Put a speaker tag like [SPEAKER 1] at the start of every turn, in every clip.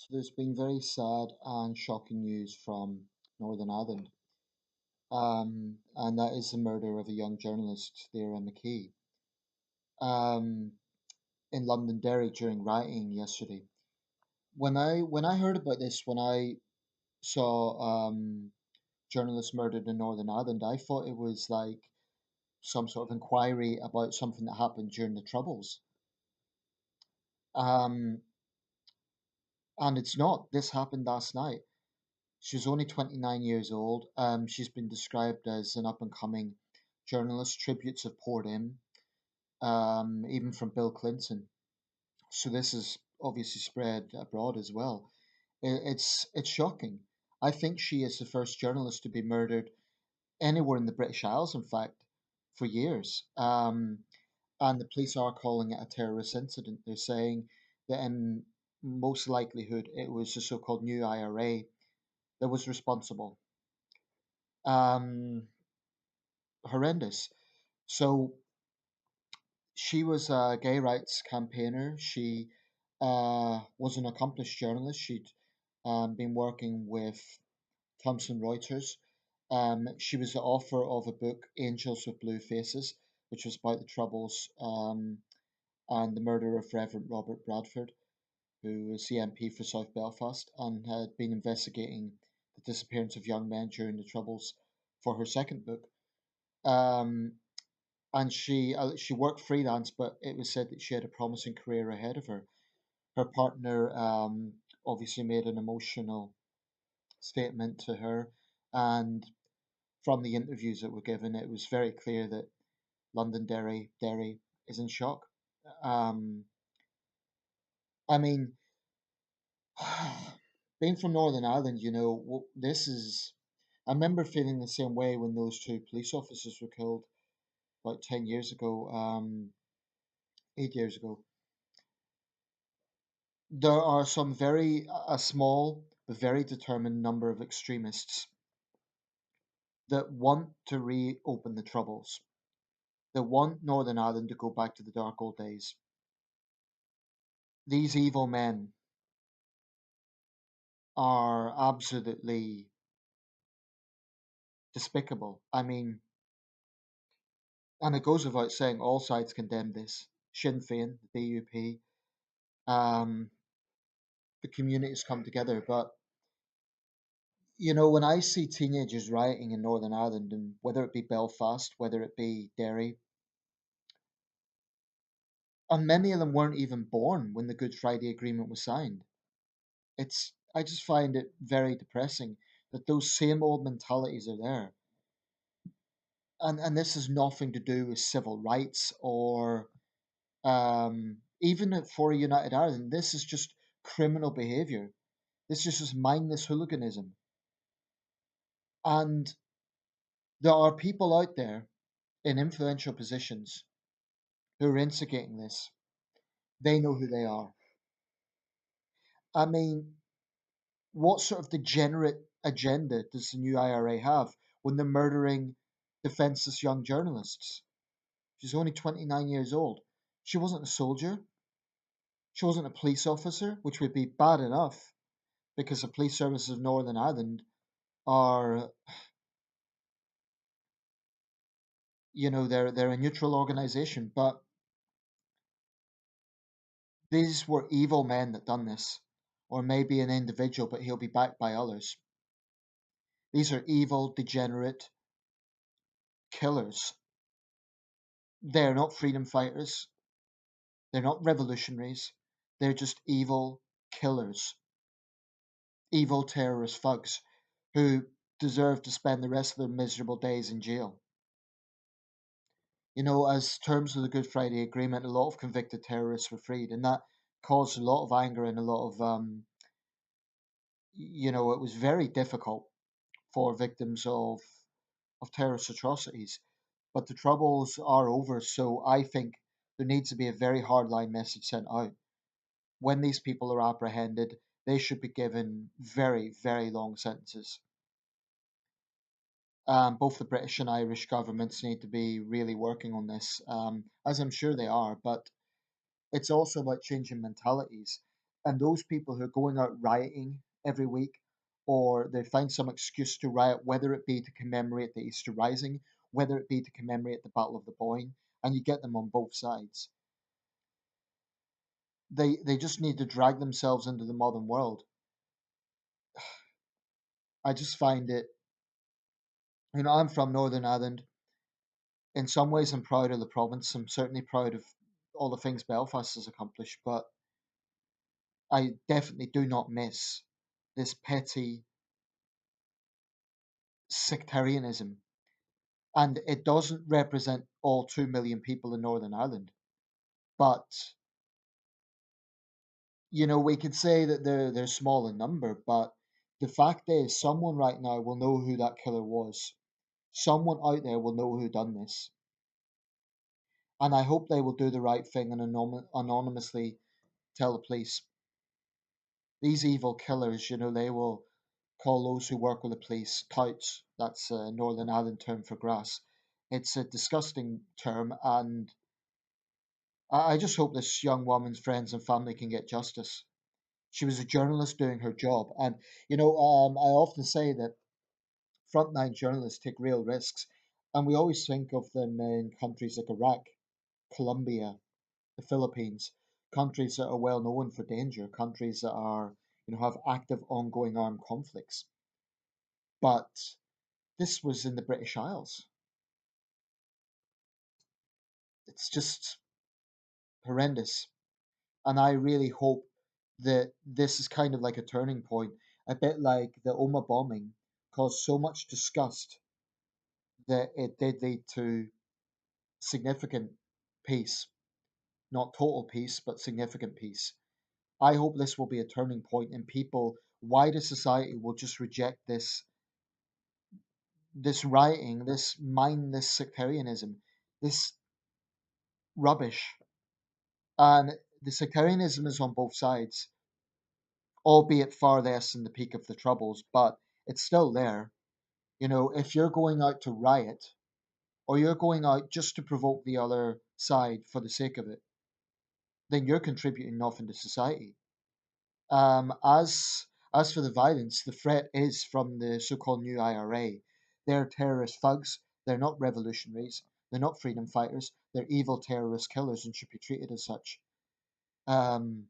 [SPEAKER 1] So there's been very sad and shocking news from Northern Ireland, and that is the murder of a young journalist, Lyra McKee, um, in London, Derry during rioting yesterday. When I heard about this, when I saw journalists murdered in Northern Ireland, I thought it was like some sort of inquiry about something that happened during the Troubles. Um, and it's not. This happened last night. She's only 29 years old. She's been described as an up and coming journalist. Tributes have poured in, even from Bill Clinton. So this is obviously spread abroad as well. It's shocking. I think she is the first journalist to be murdered anywhere in the British Isles, in fact, for years. And the police are calling it a terrorist incident. They're saying that in most likelihood it was the so-called new IRA that was responsible. Um, Horrendous. So she was a gay rights campaigner. She was an accomplished journalist. She'd been working with Thomson Reuters. She was the author of a book, Angels with Blue Faces, which was about the Troubles and the murder of Reverend Robert Bradford, who was the MP for South Belfast and had been investigating the disappearance of young men during the Troubles for her second book. Um, and she worked freelance, but it was said that she had a promising career ahead of her. Her partner obviously made an emotional statement to her, and from the interviews that were given, it was very clear that Derry is in shock. Um, I mean, being from Northern Ireland, this is. I remember feeling the same way when those two police officers were killed about 10 years ago, 8 years ago. There are some very a small but very determined number of extremists that want to reopen the Troubles, that want Northern Ireland to go back to the dark old days. These evil men are absolutely despicable. I mean, and it goes without saying, all sides condemn this. Sinn Féin, the DUP, um, the communities come together. But when I see teenagers rioting in Northern Ireland, and whether it be Belfast, whether it be Derry, and many of them weren't even born when the Good Friday Agreement was signed. I just find it very depressing that those same old mentalities are there. And this has nothing to do with civil rights or even for a United Ireland. This is just criminal behaviour. This is just mindless hooliganism. And there are people out there in influential positions who are instigating this. They know who they are. I mean, what sort of degenerate agenda does the new IRA have when they're murdering defenseless young journalists? She's only 29 years old. She wasn't a soldier. She wasn't a police officer, which would be bad enough because the police services of Northern Ireland are, they're a neutral organization. But these were evil men that done this, or maybe an individual, but he'll be backed by others. These are evil, degenerate killers. They're not freedom fighters. They're not revolutionaries. They're just evil killers, evil terrorist thugs who deserve to spend the rest of their miserable days in jail. As terms of the Good Friday Agreement, a lot of convicted terrorists were freed, and that caused a lot of anger and a lot of, it was very difficult for victims of terrorist atrocities. But the troubles are over, so I think there needs to be a very hardline message sent out. When these people are apprehended, they should be given very, very long sentences. Both the British and Irish governments need to be really working on this, as I'm sure they are, but it's also about changing mentalities. And those people who are going out rioting every week, or they find some excuse to riot, whether it be to commemorate the Easter Rising, whether it be to commemorate the Battle of the Boyne, and you get them on both sides. They just need to drag themselves into the modern world. I just find it, I'm from Northern Ireland. In some ways, I'm proud of the province. I'm certainly proud of all the things Belfast has accomplished, but I definitely do not miss this petty sectarianism. And it doesn't represent all 2 million people in Northern Ireland. But, we could say that they're small in number, but the fact is, someone right now will know who that killer was. Someone out there will know who done this. And I hope they will do the right thing and anonymously tell the police. These evil killers, they will call those who work with the police touts. That's a Northern Ireland term for grass. It's a disgusting term, and I just hope this young woman's friends and family can get justice. She was a journalist doing her job, and I often say that frontline journalists take real risks, and we always think of them in countries like Iraq, Colombia, the Philippines, countries that are well known for danger, countries that are have active ongoing armed conflicts. But this was in the British Isles. It's just horrendous. And I really hope that this is kind of like a turning point, a bit like the Oma bombing caused so much disgust that it did lead to significant peace. Not total peace, but significant peace. I hope this will be a turning point and people, wider society will just reject this rioting, this mindless sectarianism, this rubbish. And the sectarianism is on both sides, albeit far less than the peak of the Troubles, but it's still there. If you're going out to riot, or you're going out just to provoke the other side for the sake of it, then you're contributing nothing to society. As for the violence, the threat is from the so-called new IRA. They're terrorist thugs. They're not revolutionaries. They're not freedom fighters. They're evil terrorist killers and should be treated as such. Um,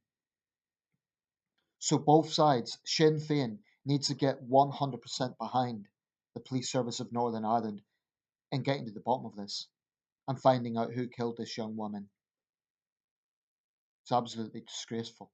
[SPEAKER 1] So both sides, Sinn Féin needs to get 100% behind the police service of Northern Ireland and getting to the bottom of this and finding out who killed this young woman. It's absolutely disgraceful.